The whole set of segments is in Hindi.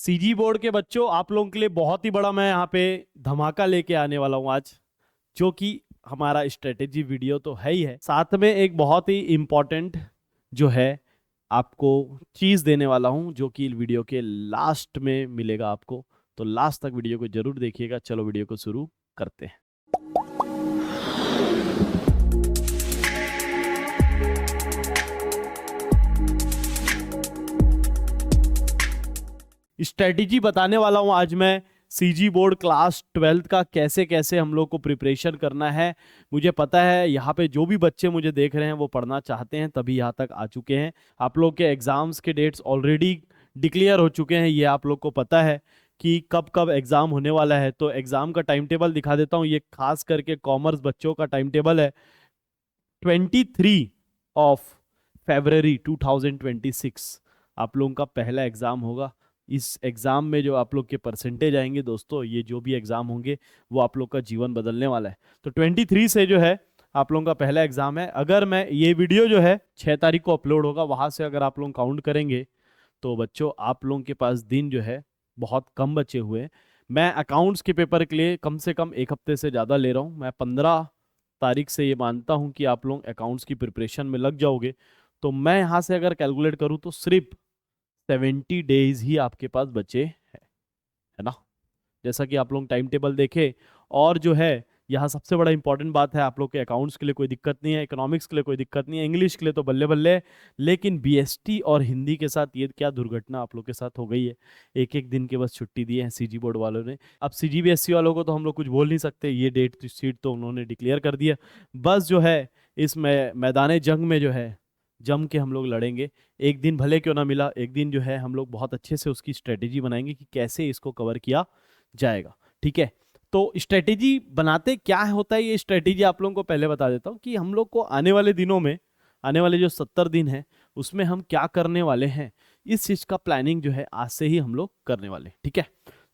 सीजी बोर्ड के बच्चों, आप लोगों के लिए बहुत ही बड़ा मैं यहाँ पे धमाका लेके आने वाला हूँ आज, जो कि हमारा स्ट्रेटेजी वीडियो तो है ही है, साथ में एक बहुत ही इम्पोर्टेंट जो है आपको चीज देने वाला हूँ, जो कि वीडियो के लास्ट में मिलेगा आपको। तो लास्ट तक वीडियो को जरूर देखिएगा। चलो वीडियो को शुरू करते हैं। स्ट्रेटेजी बताने वाला हूं आज मैं सीजी बोर्ड क्लास 12th का, कैसे कैसे हम लोग को प्रिपरेशन करना है। मुझे पता है यहाँ पे जो भी बच्चे मुझे देख रहे हैं वो पढ़ना चाहते हैं, तभी यहाँ तक आ चुके हैं। आप लोग के एग्जाम्स के डेट्स ऑलरेडी डिक्लेयर हो चुके हैं, ये आप लोग को पता है कि कब कब एग्जाम होने वाला है। तो एग्जाम का टाइम टेबल दिखा देता हूँ। ये खास करके कॉमर्स बच्चों का टाइम टेबल है। 23 फरवरी 2026 आप लोगों का पहला एग्जाम होगा। इस एग्जाम में जो आप लोग के परसेंटेज आएंगे दोस्तों, ये जो भी एग्जाम होंगे वो आप लोग का जीवन बदलने वाला है। तो 23 से जो है आप लोगों का पहला एग्जाम है। अगर मैं ये वीडियो जो है 6 तारीख को अपलोड होगा, वहां से अगर आप लोग काउंट करेंगे तो बच्चों आप लोगों के पास दिन जो है बहुत कम बचे हुए हैं। मैं अकाउंट्स के पेपर के लिए कम से कम एक हफ्ते से ज़्यादा ले रहा हूँ। मैं 15 तारीख से ये मानता हूँ कि आप लोग अकाउंट्स की प्रिपरेशन में लग जाओगे। तो मैं यहाँ से अगर कैलकुलेट करूँ तो सिर्फ 70 डेज ही आपके पास बचे हैं, है ना। जैसा कि आप लोग टाइम टेबल देखे, और जो है यहाँ सबसे बड़ा इंपॉर्टेंट बात है, आप लोग के अकाउंट्स के लिए कोई दिक्कत नहीं है, इकोनॉमिक्स के लिए कोई दिक्कत नहीं है, इंग्लिश के लिए तो बल्ले बल्ले। लेकिन बीएसटी और हिंदी के साथ ये क्या दुर्घटना आप लोग के साथ हो गई है। एक एक दिन के बस छुट्टी दी है सीजी बोर्ड वालों ने। अब सीजीबीएसई वालों को तो हम लोग कुछ बोल नहीं सकते, ये डेट सीट तो उन्होंने डिक्लेयर कर दिया। बस जो है इस मैदान जंग में जो है जम के हम लोग लड़ेंगे। एक दिन भले क्यों ना मिला, एक दिन जो है हम लोग बहुत अच्छे से उसकी स्ट्रेटेजी बनाएंगे कि कैसे इसको कवर किया जाएगा। ठीक है, तो स्ट्रेटेजी बनाते क्या होता है, ये स्ट्रेटेजी आप लोगों को पहले बता देता हूँ कि हम लोग को आने वाले दिनों में, आने वाले जो 70 दिन है उसमें हम क्या करने वाले हैं, इस चीज का प्लानिंग जो है आज से ही हम लोग करने वाले। ठीक है,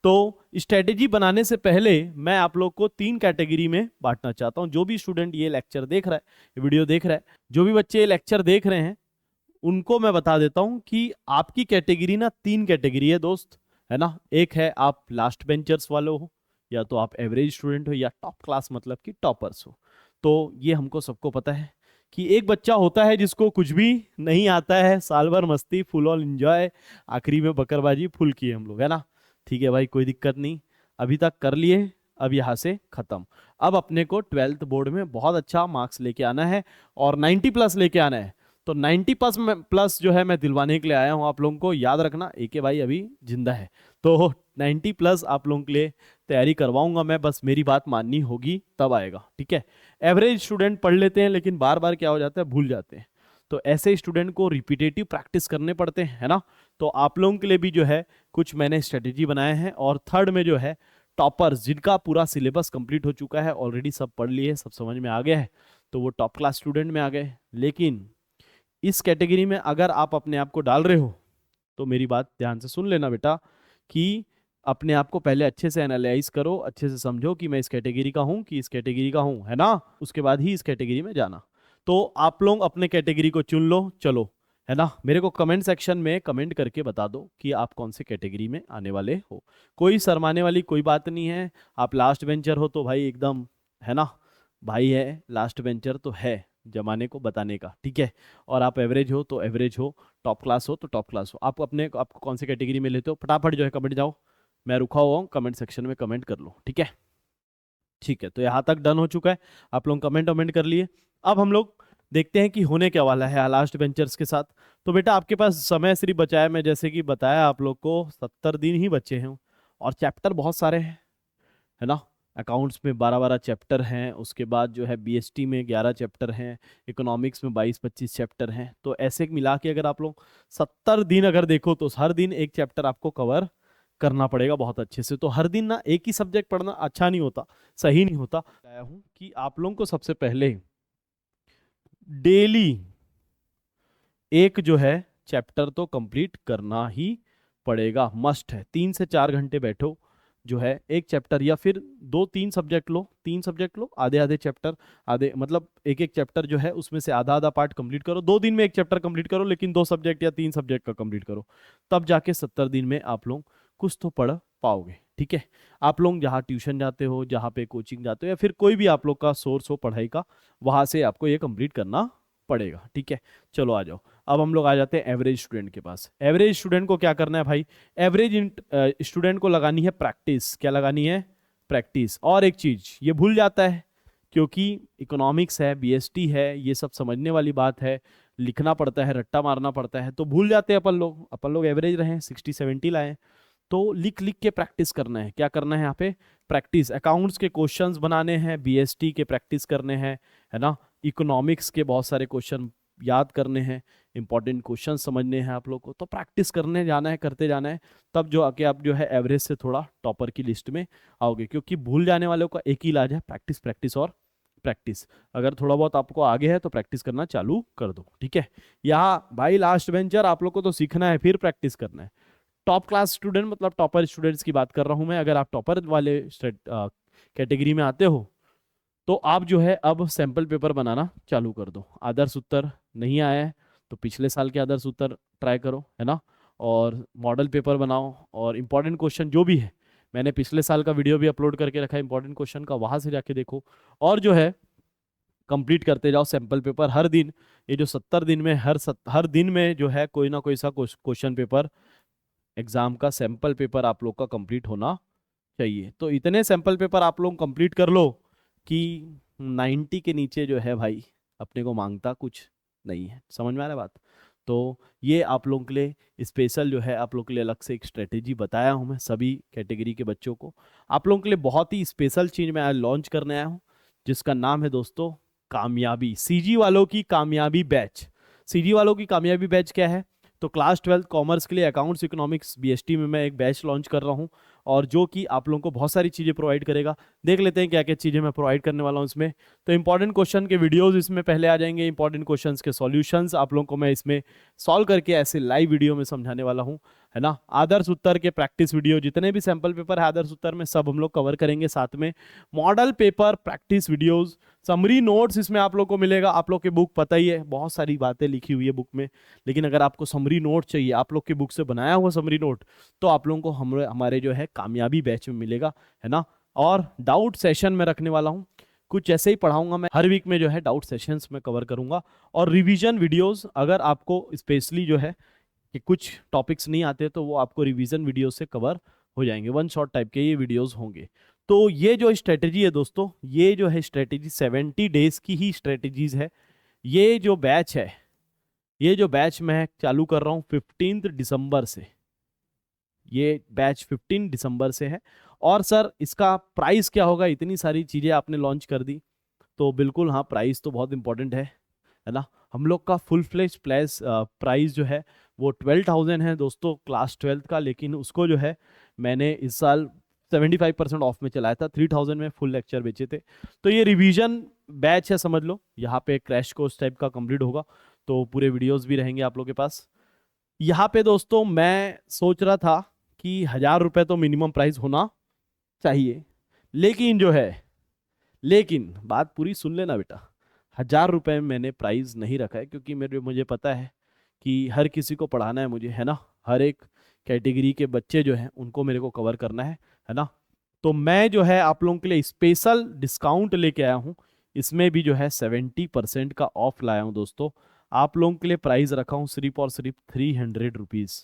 तो स्ट्रेटेजी बनाने से पहले मैं आप लोग को 3 कैटेगरी में बांटना चाहता हूं। जो भी स्टूडेंट ये लेक्चर देख रहा है, ये वीडियो देख रहा है, जो भी बच्चे ये लेक्चर देख रहे हैं, उनको मैं बता देता हूं कि आपकी कैटेगरी ना 3 कैटेगरी है दोस्त, है ना। एक है आप लास्ट बेंचर्स वाले हो, या तो आप एवरेज स्टूडेंट हो, या टॉप क्लास मतलब कि टॉपर्स हो। तो ये हमको सबको पता है कि एक बच्चा होता है जिसको कुछ भी नहीं आता है, साल भर मस्ती, फुल ऑल एंजॉय, आखिरी में बकरबाजी फुल किए हम लोग, है ना। ठीक है भाई, कोई दिक्कत नहीं, अभी तक कर लिए, अब यहाँ से खत्म। अब अपने को 12th बोर्ड में बहुत अच्छा मार्क्स लेके आना है और 90 प्लस लेके आना है। तो 90 प्लस जो है मैं दिलवाने के लिए आया हूँ आप लोगों को। याद रखना एके भाई अभी जिंदा है, तो 90 प्लस आप लोगों के लिए तैयारी करवाऊंगा मैं, बस मेरी बात माननी होगी तब आएगा। ठीक है, एवरेज स्टूडेंट पढ़ लेते हैं लेकिन बार बार क्या हो जाता है, भूल जाते हैं। तो ऐसे स्टूडेंट को रिपीटेटिव प्रैक्टिस करने पड़ते हैं, है ना। तो आप लोगों के लिए भी जो है कुछ मैंने स्ट्रेटेजी बनाए हैं। और थर्ड में जो है टॉपर्स, जिनका पूरा सिलेबस कंप्लीट हो चुका है ऑलरेडी, सब पढ़ लिए, सब समझ में आ गया है, तो वो टॉप क्लास स्टूडेंट में आ गए। लेकिन इस कैटेगरी में अगर आप अपने आप को डाल रहे हो तो मेरी बात ध्यान से सुन लेना बेटा, कि अपने आप को पहले अच्छे से एनालाइज करो, अच्छे से समझो कि मैं इस कैटेगरी का हूं कि इस कैटेगरी का हूं, है ना। उसके बाद ही इस कैटेगरी में जाना। तो आप लोग अपने कैटेगरी को चुन लो, चलो, है ना। मेरे को कमेंट सेक्शन में कमेंट करके बता दो कि आप कौन से कैटेगरी में आने वाले हो। कोई शर्माने वाली कोई बात नहीं है। आप लास्ट बेंचर हो तो भाई एकदम, है ना, भाई है, लास्ट बेंचर तो है जमाने को बताने का। ठीक है, और आप एवरेज हो तो एवरेज हो, टॉप क्लास हो तो टॉप क्लास हो। आप अपने आपको कौन सी कैटेगरी में लेते हो, फटाफट जो है कमेंट जाओ, मैं रुका हुआ हूँ, कमेंट सेक्शन में कमेंट कर लो। ठीक है, ठीक है, तो यहाँ तक डन हो चुका है, आप लोग कमेंट वमेंट कर लिए। अब हम लोग देखते हैं कि होने क्या वाला है लास्ट बेंचर्स के साथ। तो बेटा आपके पास समय सिर्फ बचा है, मैं जैसे कि बताया आप लोग को 70 दिन ही बचे हैं, और चैप्टर बहुत सारे हैं, है ना। अकाउंट्स में 12-12 चैप्टर हैं, उसके बाद जो है बीएसटी में 11 चैप्टर हैं, इकोनॉमिक्स में 22-25 चैप्टर हैं। तो ऐसे मिला के अगर आप लोग 70 दिन अगर देखो तो हर दिन एक चैप्टर आपको कवर करना पड़ेगा बहुत अच्छे से। तो हर दिन ना एक ही सब्जेक्ट पढ़ना अच्छा नहीं होता, सही नहीं होता। आया हूं कि आप लोगों को सबसे पहले डेली एक जो है चैप्टर तो कंप्लीट करना ही पड़ेगा, मस्ट है। 3 से 4 घंटे बैठो, जो है एक चैप्टर, या फिर 2-3 सब्जेक्ट लो, 3 सब्जेक्ट लो, आधे आधे चैप्टर, आधे मतलब एक एक चैप्टर जो है उसमें से आधा आधा पार्ट कंप्लीट करो। 2 दिन में एक चैप्टर कंप्लीट करो, लेकिन 2 सब्जेक्ट या 3 सब्जेक्ट का कंप्लीट करो, तब जाके 70 दिन में आप लोग कुछ तो पढ़ पाओगे। ठीक है, आप लोग जहाँ ट्यूशन जाते हो, जहाँ पे कोचिंग जाते हो, या फिर कोई भी आप लोग का सोर्स हो पढ़ाई का, वहाँ से आपको ये कंप्लीट करना पड़ेगा। ठीक है, चलो आ जाओ। अब हम लोग आ जाते हैं एवरेज स्टूडेंट के पास। एवरेज स्टूडेंट को क्या करना है भाई? एवरेज स्टूडेंट को लगानी है प्रैक्टिस। क्या लगानी है? प्रैक्टिस। और एक चीज ये भूल जाता है, क्योंकि इकोनॉमिक्स है, बीएसटी है, ये सब समझने वाली बात है, लिखना पड़ता है, रट्टा मारना पड़ता है, तो भूल जाते हैं अपन लोग एवरेज रहे 60-70 लाए, तो लिख लिख के प्रैक्टिस करना है। क्या करना है यहाँ पे? प्रैक्टिस। अकाउंट्स के क्वेश्चंस बनाने हैं, बीएसटी के प्रैक्टिस करने हैं, है ना, इकोनॉमिक्स के बहुत सारे क्वेश्चन याद करने हैं, इंपॉर्टेंट क्वेश्चन समझने हैं आप लोग को, तो प्रैक्टिस करने जाना है, करते जाना है, तब जो आके आप जो है एवरेज से थोड़ा टॉपर की लिस्ट में आओगे। क्योंकि भूल जाने वालों का एक ही इलाज है, प्रैक्टिस, प्रैक्टिस और प्रैक्टिस। अगर थोड़ा बहुत आपको आगे है तो प्रैक्टिस करना चालू कर दो। ठीक है, यहाँ भाई लास्ट बेंचर आप लोग को तो सीखना है, फिर प्रैक्टिस करना है। टॉप क्लास स्टूडेंट मतलब टॉपर स्टूडेंट्स की बात कर रहा हूं मैं। अगर आप टॉपर वाले कैटेगरी में आते हो तो आप जो है अब सैंपल पेपर बनाना चालू कर दो। आदर्श उत्तर नहीं आया है तो पिछले साल के आदर्श उत्तर ट्राई करो, है ना, और मॉडल पेपर बनाओ, और इंपॉर्टेंट क्वेश्चन जो भी है, मैंने पिछले साल का वीडियो भी अपलोड करके रखा है इंपॉर्टेंट क्वेश्चन का, वहां से जाके देखो। और जो है कंप्लीट करते जाओ सैंपल पेपर हर दिन। ये जो 70 दिन में हर दिन में जो है कोई ना कोई सा क्वेश्चन पेपर, एग्जाम का सैंपल पेपर आप लोग का कंप्लीट होना चाहिए। तो इतने सैंपल पेपर आप लोग कंप्लीट कर लो कि 90 के नीचे जो है भाई अपने को मांगता कुछ नहीं है। समझ में आ रहा है बात? तो ये आप लोगों के लिए स्पेशल जो है, आप लोगों के लिए अलग से एक स्ट्रेटेजी बताया हूँ मैं सभी कैटेगरी के बच्चों को। आप लोगों के लिए बहुत ही स्पेशल चीज मैं आज लॉन्च करने आया हूँ, जिसका नाम है दोस्तों कामयाबी। सीजी वालों की कामयाबी बैच। सीजी वालों की कामयाबी बैच क्या है? तो क्लास 12 कॉमर्स के लिए अकाउंट्स, इकोनॉमिक्स, बीएसटी में मैं एक बैच लॉन्च कर रहा हूँ, और जो कि आप लोगों को बहुत सारी चीज़ें प्रोवाइड करेगा। देख लेते हैं क्या क्या चीज़ें मैं प्रोवाइड करने वाला हूँ इसमें। तो इंपॉर्टेंट क्वेश्चन के वीडियोस इसमें पहले आ जाएंगे, इंपॉर्टेंट क्वेश्चंस के सॉल्यूशंस आप लोगों को मैं इसमें सॉल्व करके ऐसे लाइव वीडियो में समझाने वाला हूँ, है ना। आदर्श उत्तर के प्रैक्टिस वीडियो, जितने भी सैंपल पेपर है आदर्श उत्तर में, सब हम लोग कवर करेंगे साथ में। Model paper practice videos, summary notes इसमें आप लोग को मिलेगा। आप लोग की बुक पता ही है, बहुत सारी बातें लिखी हुई है बुक में, लेकिन अगर आपको समरी नोट चाहिए, आप लोग की बुक से बनाया हुआ समरी नोट, तो आप लोगों को हमारे जो है कामयाबी बैच में मिलेगा, है ना। और डाउट सेशन में रखने वाला हूँ, कुछ ऐसे ही पढ़ाऊंगा मैं। हर वीक में जो है डाउट सेशंस में कवर करूंगा, और रिवीजन वीडियोस, अगर आपको स्पेशली जो है कि कुछ टॉपिक्स नहीं आते तो वो आपको रिवीजन वीडियो से कवर हो जाएंगे। वन शॉट टाइप के ये वीडियोस होंगे। तो ये जो स्ट्रेटेजी है दोस्तों, ये जो है स्ट्रेटेजी 70 डेज की ही स्ट्रेटेजीज है। ये जो बैच है, ये जो बैच मैं चालू कर रहा हूँ 15 दिसंबर से, ये बैच 15 दिसंबर से है। और सर इसका प्राइस क्या होगा? इतनी सारी चीज़ें आपने लॉन्च कर दी, तो बिल्कुल हाँ, प्राइस तो बहुत इंपॉर्टेंट है ना। हम लोग का फुल फ्लेज प्लेस प्राइस जो है वो 12,000 है दोस्तों, क्लास 12 का। लेकिन उसको जो है मैंने इस साल 75% ऑफ में चलाया था, 3,000 में फुल लेक्चर बेचे थे। तो ये रिवीजन बैच है, समझ लो। यहाँ पे क्रैश कोर्स टाइप का कंप्लीट होगा, तो पूरे वीडियोस भी रहेंगे आप लोग के पास। यहाँ पे दोस्तों मैं सोच रहा था कि 1,000 रुपये तो मिनिमम प्राइस होना चाहिए, लेकिन जो है, लेकिन बात पूरी सुन लेना बेटा, 1,000 रुपये में मैंने प्राइस नहीं रखा है, क्योंकि मुझे पता है कि हर किसी को पढ़ाना है मुझे, है ना। हर एक कैटेगरी के बच्चे जो हैं उनको मेरे को कवर करना है ना। तो मैं जो है आप लोगों के लिए स्पेशल डिस्काउंट लेके आया हूँ। इसमें भी जो है 70% का ऑफ लाया हूँ दोस्तों। आप लोगों के लिए प्राइस रखा हूँ सिर्फ और सिर्फ 300 रुपीज़।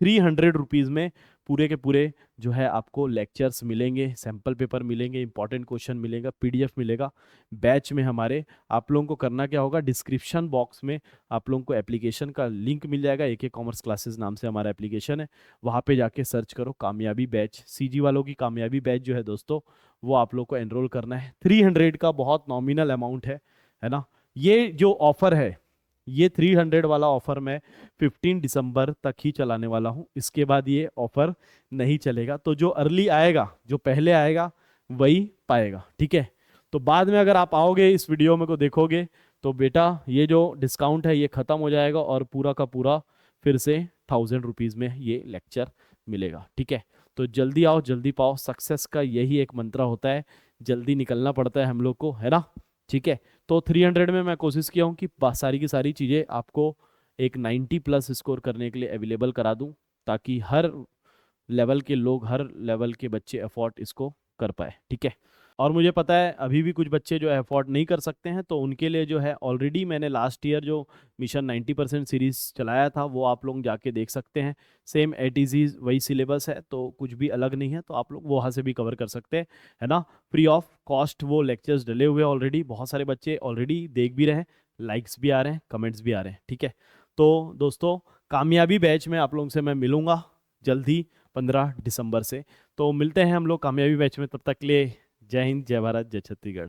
300 रुपीज़ में पूरे के पूरे जो है आपको लेक्चर्स मिलेंगे, सैम्पल पेपर मिलेंगे, इंपॉर्टेंट क्वेश्चन मिलेगा, पीडीएफ मिलेगा बैच में हमारे। आप लोगों को करना क्या होगा, डिस्क्रिप्शन बॉक्स में आप लोगों को एप्लीकेशन का लिंक मिल जाएगा। AK कॉमर्स क्लासेस नाम से हमारा एप्लीकेशन है, वहाँ पे जाके सर्च करो कामयाबी बैच। सीजी वालों की कामयाबी बैच जो है दोस्तों, वो आप लोग को एनरोल करना है। 300 का बहुत नॉमिनल अमाउंट है ना। ये जो ऑफर है, ये 300 वाला ऑफर मैं 15 दिसंबर तक ही चलाने वाला हूँ। इसके बाद ये ऑफर नहीं चलेगा। तो जो अर्ली आएगा, जो पहले आएगा, वही पाएगा। ठीक है, तो बाद में अगर आप आओगे इस वीडियो में को देखोगे, तो बेटा ये जो डिस्काउंट है ये ख़त्म हो जाएगा, और पूरा का पूरा फिर से 1,000 रुपीज़ में ये लेक्चर मिलेगा। ठीक है, तो जल्दी आओ, जल्दी पाओ। सक्सेस का यही एक मंत्र होता है, जल्दी निकलना पड़ता है हम लोग को, है ना। ठीक है, तो 300 में मैं कोशिश किया हूँ कि सारी की सारी चीज़ें आपको एक 90 प्लस स्कोर करने के लिए अवेलेबल करा दूँ, ताकि हर लेवल के लोग, हर लेवल के बच्चे अफोर्ड इसको कर पाए, ठीक है। और मुझे पता है अभी भी कुछ बच्चे जो अफोर्ड नहीं कर सकते हैं, तो उनके लिए जो है ऑलरेडी मैंने लास्ट ईयर जो मिशन 90% सीरीज चलाया था वो आप लोग जाके देख सकते हैं। सेम एटीजी वही सिलेबस है, तो कुछ भी अलग नहीं है, तो आप लोग वहाँ से भी कवर कर सकते हैं, है ना। फ्री ऑफ कॉस्ट वो लेक्चर्स डले हुए ऑलरेडी, बहुत सारे बच्चे ऑलरेडी देख भी रहे हैं, लाइक्स भी आ रहे हैं, कमेंट्स भी आ रहे हैं, ठीक है। तो दोस्तों, कामयाबी बैच में आप लोगों से मैं मिलूंगा जल्दी 15 दिसंबर से। तो मिलते हैं हम लोग कामयाबी बैच में, तब तक के लिए जय हिंद, जय भारत, जय छत्तीसगढ़।